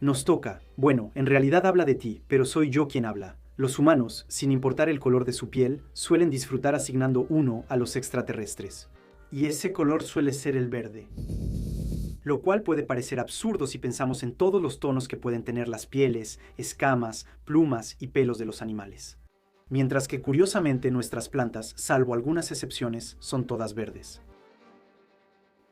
Nos toca. Bueno, en realidad habla de ti, pero soy yo quien habla. Los humanos, sin importar el color de su piel, suelen disfrutar asignando uno a los extraterrestres. Y ese color suele ser el verde. Lo cual puede parecer absurdo si pensamos en todos los tonos que pueden tener las pieles, escamas, plumas y pelos de los animales. Mientras que curiosamente nuestras plantas, salvo algunas excepciones, son todas verdes.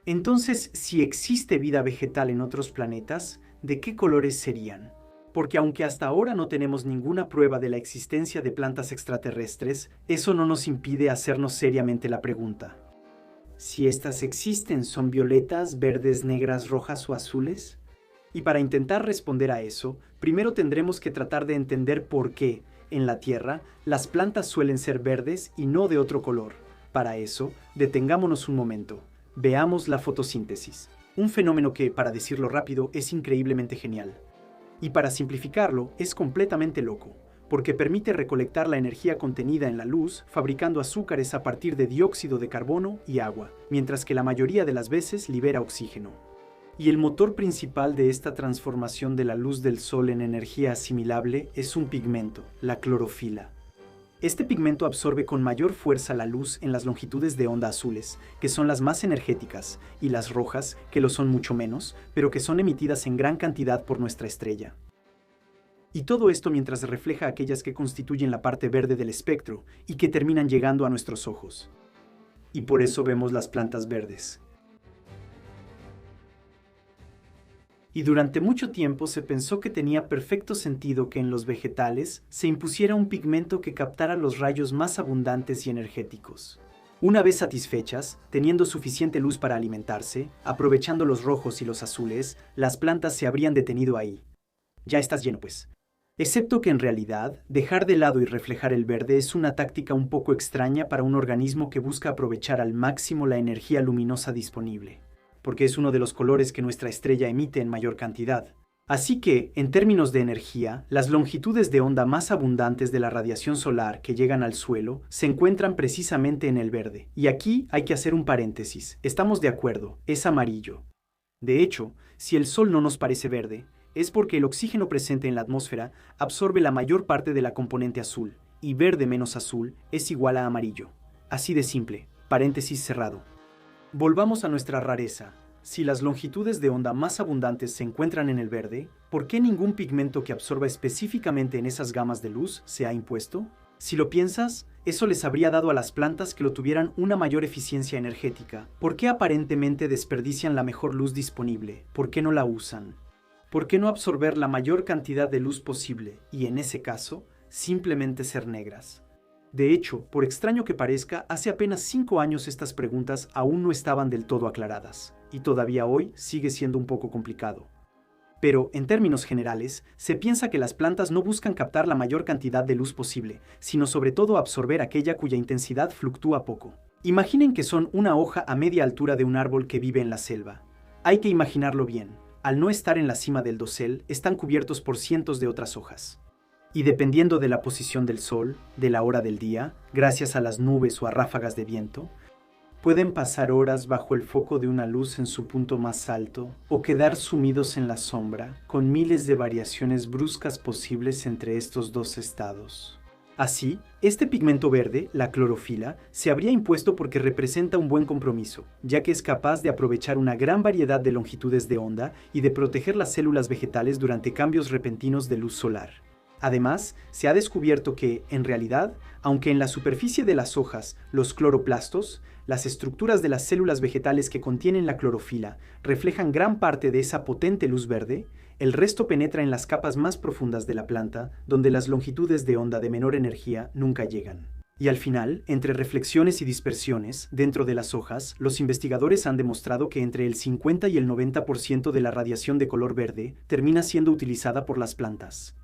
Entonces, si existe vida vegetal en otros planetas, ¿de qué colores serían? Porque aunque hasta ahora no tenemos ninguna prueba de la existencia de plantas extraterrestres, eso no nos impide hacernos seriamente la pregunta. Si estas existen, ¿son violetas, verdes, negras, rojas o azules? Y para intentar responder a eso, primero tendremos que tratar de entender por qué, en la Tierra, las plantas suelen ser verdes y no de otro color. Para eso, detengámonos un momento. Veamos la fotosíntesis, un fenómeno que, para decirlo rápido, es increíblemente genial. Y para simplificarlo, es completamente loco, porque permite recolectar la energía contenida en la luz fabricando azúcares a partir de dióxido de carbono y agua, mientras que la mayoría de las veces libera oxígeno. Y el motor principal de esta transformación de la luz del sol en energía asimilable es un pigmento, la clorofila. Este pigmento absorbe con mayor fuerza la luz en las longitudes de onda azules, que son las más energéticas, y las rojas, que lo son mucho menos, pero que son emitidas en gran cantidad por nuestra estrella. Y todo esto mientras refleja aquellas que constituyen la parte verde del espectro y que terminan llegando a nuestros ojos. Y por eso vemos las plantas verdes. Y durante mucho tiempo se pensó que tenía perfecto sentido que en los vegetales se impusiera un pigmento que captara los rayos más abundantes y energéticos. Una vez satisfechas, teniendo suficiente luz para alimentarse, aprovechando los rojos y los azules, las plantas se habrían detenido ahí. Ya estás lleno, pues. Excepto que en realidad, dejar de lado y reflejar el verde es una táctica un poco extraña para un organismo que busca aprovechar al máximo la energía luminosa disponible, porque es uno de los colores que nuestra estrella emite en mayor cantidad. Así que, en términos de energía, las longitudes de onda más abundantes de la radiación solar que llegan al suelo se encuentran precisamente en el verde. Y aquí hay que hacer un paréntesis. Estamos de acuerdo, es amarillo. De hecho, si el sol no nos parece verde, es porque el oxígeno presente en la atmósfera absorbe la mayor parte de la componente azul, y verde menos azul es igual a amarillo. Así de simple, paréntesis cerrado. Volvamos a nuestra rareza. Si las longitudes de onda más abundantes se encuentran en el verde, ¿por qué ningún pigmento que absorba específicamente en esas gamas de luz se ha impuesto? Si lo piensas, eso les habría dado a las plantas que lo tuvieran una mayor eficiencia energética. ¿Por qué aparentemente desperdician la mejor luz disponible? ¿Por qué no la usan? ¿Por qué no absorber la mayor cantidad de luz posible y, en ese caso, simplemente ser negras? De hecho, por extraño que parezca, hace apenas 5 años estas preguntas aún no estaban del todo aclaradas, y todavía hoy sigue siendo un poco complicado. Pero, en términos generales, se piensa que las plantas no buscan captar la mayor cantidad de luz posible, sino sobre todo absorber aquella cuya intensidad fluctúa poco. Imaginen que son una hoja a media altura de un árbol que vive en la selva. Hay que imaginarlo bien. Al no estar en la cima del dosel, están cubiertos por cientos de otras hojas. Y dependiendo de la posición del sol, de la hora del día, gracias a las nubes o a ráfagas de viento, pueden pasar horas bajo el foco de una luz en su punto más alto o quedar sumidos en la sombra, con miles de variaciones bruscas posibles entre estos dos estados. Así, este pigmento verde, la clorofila, se habría impuesto porque representa un buen compromiso, ya que es capaz de aprovechar una gran variedad de longitudes de onda y de proteger las células vegetales durante cambios repentinos de luz solar. Además, se ha descubierto que, en realidad, aunque en la superficie de las hojas, los cloroplastos, las estructuras de las células vegetales que contienen la clorofila, reflejan gran parte de esa potente luz verde, el resto penetra en las capas más profundas de la planta, donde las longitudes de onda de menor energía nunca llegan. Y al final, entre reflexiones y dispersiones, dentro de las hojas, los investigadores han demostrado que entre el 50 y el 90% de la radiación de color verde termina siendo utilizada por las plantas.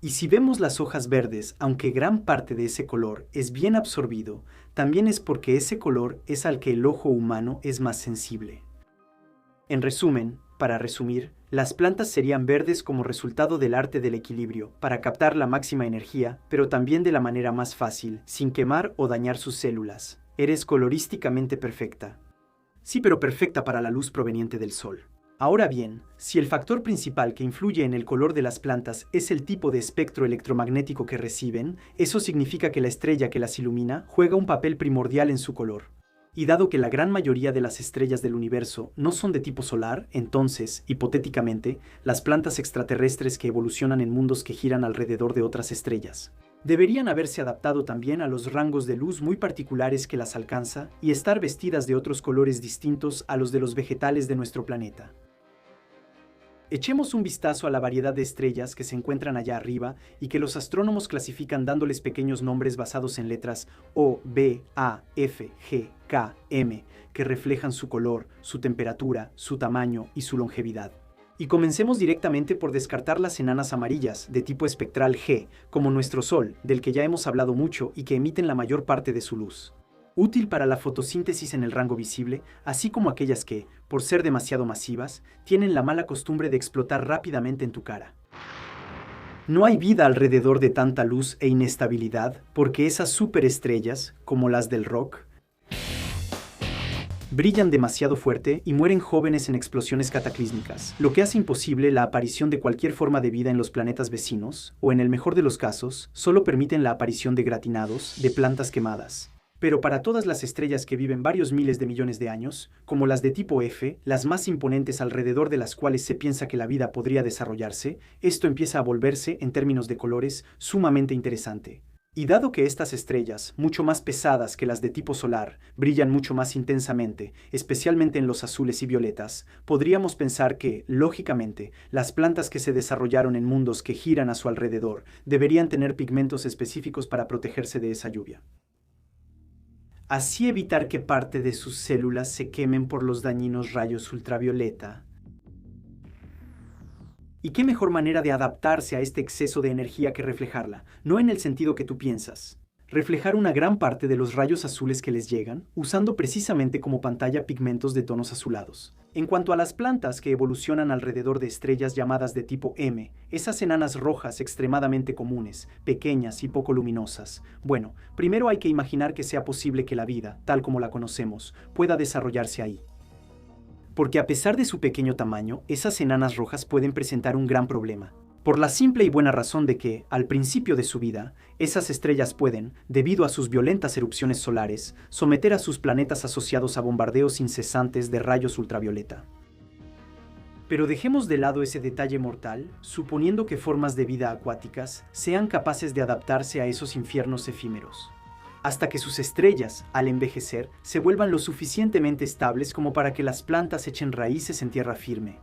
Y si vemos las hojas verdes, aunque gran parte de ese color es bien absorbido, también es porque ese color es al que el ojo humano es más sensible. En resumen, para resumir, las plantas serían verdes como resultado del arte del equilibrio, para captar la máxima energía, pero también de la manera más fácil, sin quemar o dañar sus células. Eres colorísticamente perfecta. Sí, pero perfecta para la luz proveniente del sol. Ahora bien, si el factor principal que influye en el color de las plantas es el tipo de espectro electromagnético que reciben, eso significa que la estrella que las ilumina juega un papel primordial en su color. Y dado que la gran mayoría de las estrellas del universo no son de tipo solar, entonces, hipotéticamente, las plantas extraterrestres que evolucionan en mundos que giran alrededor de otras estrellas deberían haberse adaptado también a los rangos de luz muy particulares que las alcanza y estar vestidas de otros colores distintos a los de los vegetales de nuestro planeta. Echemos un vistazo a la variedad de estrellas que se encuentran allá arriba y que los astrónomos clasifican dándoles pequeños nombres basados en letras O, B, A, F, G, K, M, que reflejan su color, su temperatura, su tamaño y su longevidad. Y comencemos directamente por descartar las enanas amarillas, de tipo espectral G, como nuestro Sol, del que ya hemos hablado mucho y que emiten la mayor parte de su luz. Útil para la fotosíntesis en el rango visible, así como aquellas que, por ser demasiado masivas, tienen la mala costumbre de explotar rápidamente en tu cara. No hay vida alrededor de tanta luz e inestabilidad porque esas superestrellas, como las del rock, brillan demasiado fuerte y mueren jóvenes en explosiones cataclísmicas, lo que hace imposible la aparición de cualquier forma de vida en los planetas vecinos, o en el mejor de los casos, solo permiten la aparición de gratinados, de plantas quemadas. Pero para todas las estrellas que viven varios miles de millones de años, como las de tipo F, las más imponentes alrededor de las cuales se piensa que la vida podría desarrollarse, esto empieza a volverse, en términos de colores, sumamente interesante. Y dado que estas estrellas, mucho más pesadas que las de tipo solar, brillan mucho más intensamente, especialmente en los azules y violetas, podríamos pensar que, lógicamente, las plantas que se desarrollaron en mundos que giran a su alrededor deberían tener pigmentos específicos para protegerse de esa lluvia. Así evitar que parte de sus células se quemen por los dañinos rayos ultravioleta. ¿Y qué mejor manera de adaptarse a este exceso de energía que reflejarla? No en el sentido que tú piensas. Reflejar una gran parte de los rayos azules que les llegan, usando precisamente como pantalla pigmentos de tonos azulados. En cuanto a las plantas que evolucionan alrededor de estrellas llamadas de tipo M, esas enanas rojas extremadamente comunes, pequeñas y poco luminosas, bueno, primero hay que imaginar que sea posible que la vida, tal como la conocemos, pueda desarrollarse ahí. Porque a pesar de su pequeño tamaño, esas enanas rojas pueden presentar un gran problema. Por la simple y buena razón de que, al principio de su vida, esas estrellas pueden, debido a sus violentas erupciones solares, someter a sus planetas asociados a bombardeos incesantes de rayos ultravioleta. Pero dejemos de lado ese detalle mortal, suponiendo que formas de vida acuáticas sean capaces de adaptarse a esos infiernos efímeros, hasta que sus estrellas, al envejecer, se vuelvan lo suficientemente estables como para que las plantas echen raíces en tierra firme.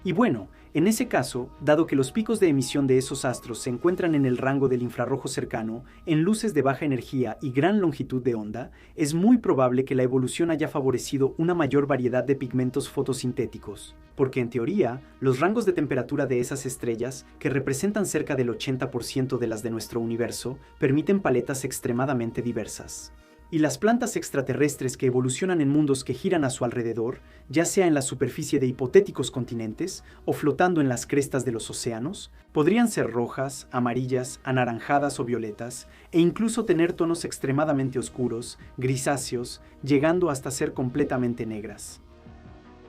Y bueno, en ese caso, dado que los picos de emisión de esos astros se encuentran en el rango del infrarrojo cercano, en luces de baja energía y gran longitud de onda, es muy probable que la evolución haya favorecido una mayor variedad de pigmentos fotosintéticos, porque en teoría, los rangos de temperatura de esas estrellas, que representan cerca del 80% de las de nuestro universo, permiten paletas extremadamente diversas. Y las plantas extraterrestres que evolucionan en mundos que giran a su alrededor, ya sea en la superficie de hipotéticos continentes o flotando en las crestas de los océanos, podrían ser rojas, amarillas, anaranjadas o violetas, e incluso tener tonos extremadamente oscuros, grisáceos, llegando hasta ser completamente negras.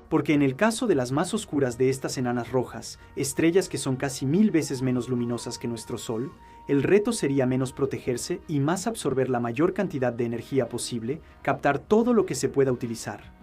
Porque en el caso de las más oscuras de estas enanas rojas, estrellas que son casi 1000 veces menos luminosas que nuestro Sol, el reto sería menos protegerse y más absorber la mayor cantidad de energía posible, captar todo lo que se pueda utilizar.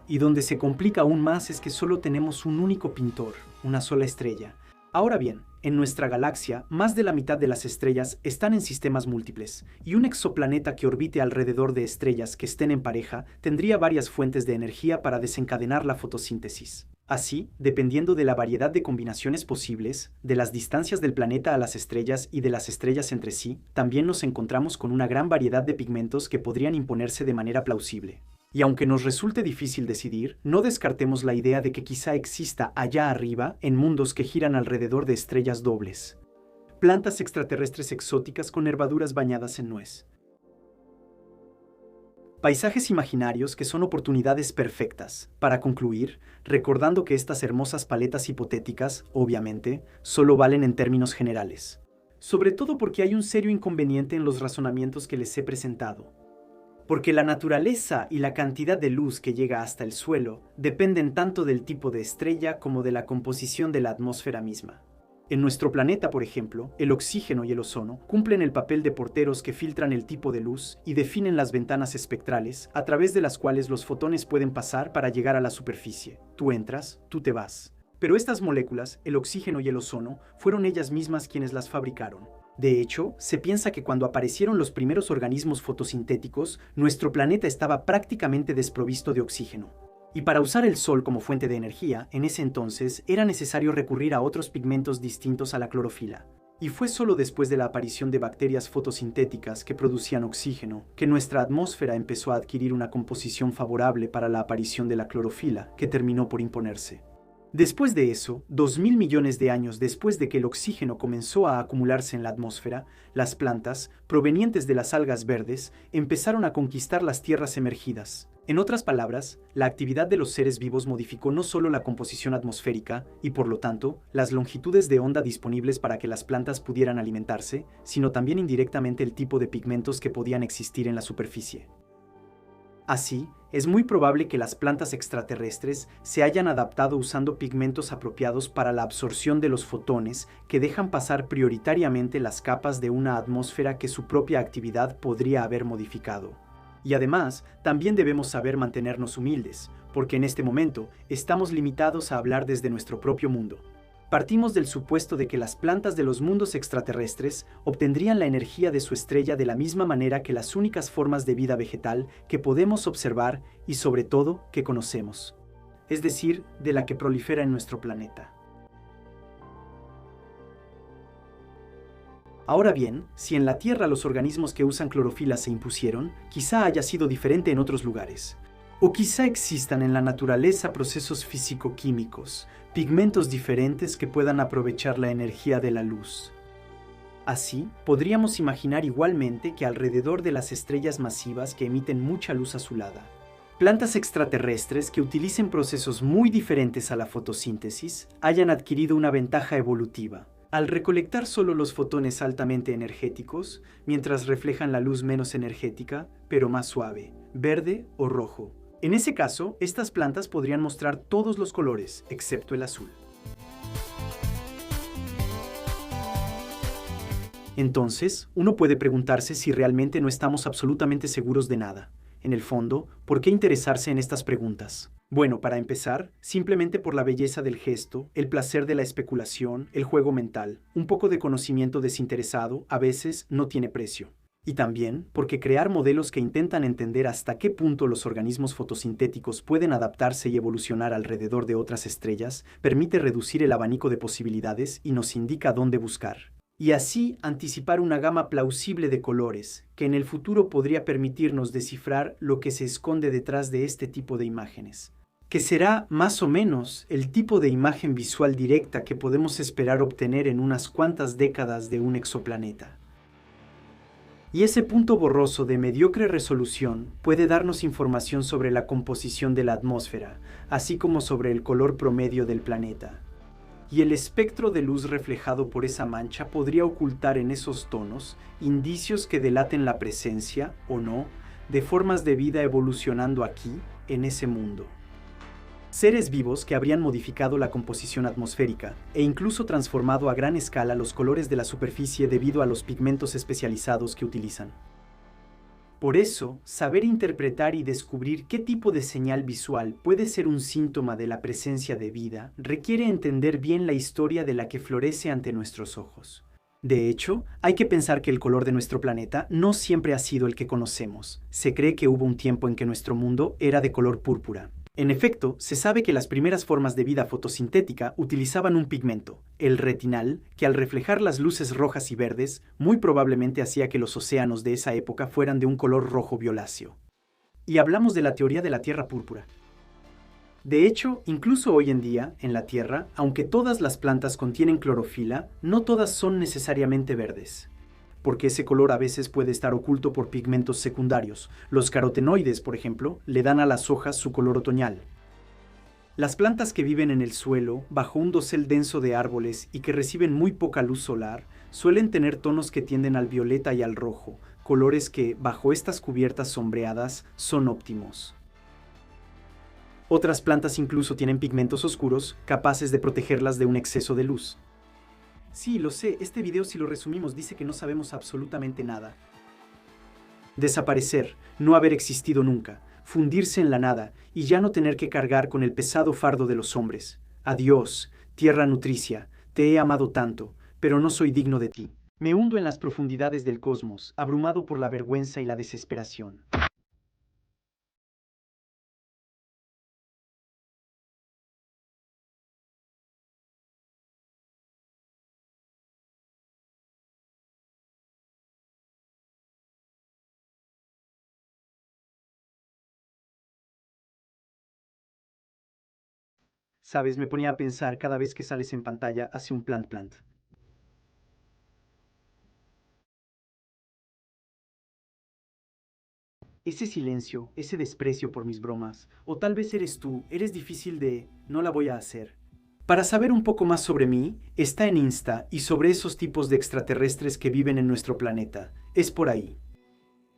Y donde se complica aún más es que solo tenemos un único pintor, una sola estrella. Ahora bien, en nuestra galaxia, más de la mitad de las estrellas están en sistemas múltiples, y un exoplaneta que orbite alrededor de estrellas que estén en pareja tendría varias fuentes de energía para desencadenar la fotosíntesis. Así, dependiendo de la variedad de combinaciones posibles, de las distancias del planeta a las estrellas y de las estrellas entre sí, también nos encontramos con una gran variedad de pigmentos que podrían imponerse de manera plausible. Y aunque nos resulte difícil decidir, no descartemos la idea de que quizá exista allá arriba, en mundos que giran alrededor de estrellas dobles, plantas extraterrestres exóticas con nervaduras bañadas en nuez. Paisajes imaginarios que son oportunidades perfectas. Para concluir, recordando que estas hermosas paletas hipotéticas, obviamente, solo valen en términos generales. Sobre todo porque hay un serio inconveniente en los razonamientos que les he presentado. Porque la naturaleza y la cantidad de luz que llega hasta el suelo dependen tanto del tipo de estrella como de la composición de la atmósfera misma. En nuestro planeta, por ejemplo, el oxígeno y el ozono cumplen el papel de porteros que filtran el tipo de luz y definen las ventanas espectrales a través de las cuales los fotones pueden pasar para llegar a la superficie. Tú entras, tú te vas. Pero estas moléculas, el oxígeno y el ozono, fueron ellas mismas quienes las fabricaron. De hecho, se piensa que cuando aparecieron los primeros organismos fotosintéticos, nuestro planeta estaba prácticamente desprovisto de oxígeno. Y para usar el sol como fuente de energía, en ese entonces era necesario recurrir a otros pigmentos distintos a la clorofila. Y fue solo después de la aparición de bacterias fotosintéticas que producían oxígeno que nuestra atmósfera empezó a adquirir una composición favorable para la aparición de la clorofila, que terminó por imponerse. Después de eso, 2000 millones de años después de que el oxígeno comenzó a acumularse en la atmósfera, las plantas, provenientes de las algas verdes, empezaron a conquistar las tierras emergidas. En otras palabras, la actividad de los seres vivos modificó no solo la composición atmosférica y, por lo tanto, las longitudes de onda disponibles para que las plantas pudieran alimentarse, sino también indirectamente el tipo de pigmentos que podían existir en la superficie. Así, es muy probable que las plantas extraterrestres se hayan adaptado usando pigmentos apropiados para la absorción de los fotones que dejan pasar prioritariamente las capas de una atmósfera que su propia actividad podría haber modificado. Y además, también debemos saber mantenernos humildes, porque en este momento estamos limitados a hablar desde nuestro propio mundo. Partimos del supuesto de que las plantas de los mundos extraterrestres obtendrían la energía de su estrella de la misma manera que las únicas formas de vida vegetal que podemos observar y sobre todo que conocemos, es decir, de la que prolifera en nuestro planeta. Ahora bien, si en la Tierra los organismos que usan clorofila se impusieron, quizá haya sido diferente en otros lugares. O quizá existan en la naturaleza procesos físico-químicos, pigmentos diferentes que puedan aprovechar la energía de la luz. Así, podríamos imaginar igualmente que alrededor de las estrellas masivas que emiten mucha luz azulada, plantas extraterrestres que utilicen procesos muy diferentes a la fotosíntesis hayan adquirido una ventaja evolutiva, al recolectar solo los fotones altamente energéticos, mientras reflejan la luz menos energética, pero más suave, verde o rojo. En ese caso, estas plantas podrían mostrar todos los colores, excepto el azul. Entonces, uno puede preguntarse si realmente no estamos absolutamente seguros de nada. En el fondo, ¿por qué interesarse en estas preguntas? Bueno, para empezar, simplemente por la belleza del gesto, el placer de la especulación, el juego mental. Un poco de conocimiento desinteresado a veces no tiene precio. Y también porque crear modelos que intentan entender hasta qué punto los organismos fotosintéticos pueden adaptarse y evolucionar alrededor de otras estrellas permite reducir el abanico de posibilidades y nos indica dónde buscar. Y así anticipar una gama plausible de colores que en el futuro podría permitirnos descifrar lo que se esconde detrás de este tipo de imágenes, que será más o menos el tipo de imagen visual directa que podemos esperar obtener en unas cuantas décadas de un exoplaneta. Y ese punto borroso de mediocre resolución puede darnos información sobre la composición de la atmósfera, así como sobre el color promedio del planeta. Y el espectro de luz reflejado por esa mancha podría ocultar en esos tonos indicios que delaten la presencia, o no, de formas de vida evolucionando aquí, en ese mundo. Seres vivos que habrían modificado la composición atmosférica e incluso transformado a gran escala los colores de la superficie debido a los pigmentos especializados que utilizan. Por eso, saber interpretar y descubrir qué tipo de señal visual puede ser un síntoma de la presencia de vida requiere entender bien la historia de la que florece ante nuestros ojos. De hecho, hay que pensar que el color de nuestro planeta no siempre ha sido el que conocemos. Se cree que hubo un tiempo en que nuestro mundo era de color púrpura. En efecto, se sabe que las primeras formas de vida fotosintética utilizaban un pigmento, el retinal, que al reflejar las luces rojas y verdes, muy probablemente hacía que los océanos de esa época fueran de un color rojo violáceo. Y hablamos de la teoría de la Tierra púrpura. De hecho, incluso hoy en día, en la Tierra, aunque todas las plantas contienen clorofila, no todas son necesariamente verdes, porque ese color a veces puede estar oculto por pigmentos secundarios. Los carotenoides, por ejemplo, le dan a las hojas su color otoñal. Las plantas que viven en el suelo, bajo un dosel denso de árboles y que reciben muy poca luz solar, suelen tener tonos que tienden al violeta y al rojo, colores que, bajo estas cubiertas sombreadas, son óptimos. Otras plantas incluso tienen pigmentos oscuros, capaces de protegerlas de un exceso de luz. Sí, lo sé, este video si lo resumimos dice que no sabemos absolutamente nada. Desaparecer, no haber existido nunca, fundirse en la nada y ya no tener que cargar con el pesado fardo de los hombres. Adiós, tierra nutricia, te he amado tanto, pero no soy digno de ti. Me hundo en las profundidades del cosmos, abrumado por la vergüenza y la desesperación. Sabes, me ponía a pensar cada vez que sales en pantalla hace un plant. Ese silencio, ese desprecio por mis bromas, o tal vez eres tú, eres difícil de... no la voy a hacer. Para saber un poco más sobre mí, está en Insta y sobre esos tipos de extraterrestres que viven en nuestro planeta. Es por ahí.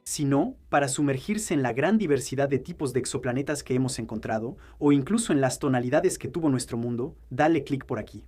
Si no, para sumergirse en la gran diversidad de tipos de exoplanetas que hemos encontrado, o incluso en las tonalidades que tuvo nuestro mundo, dale clic por aquí.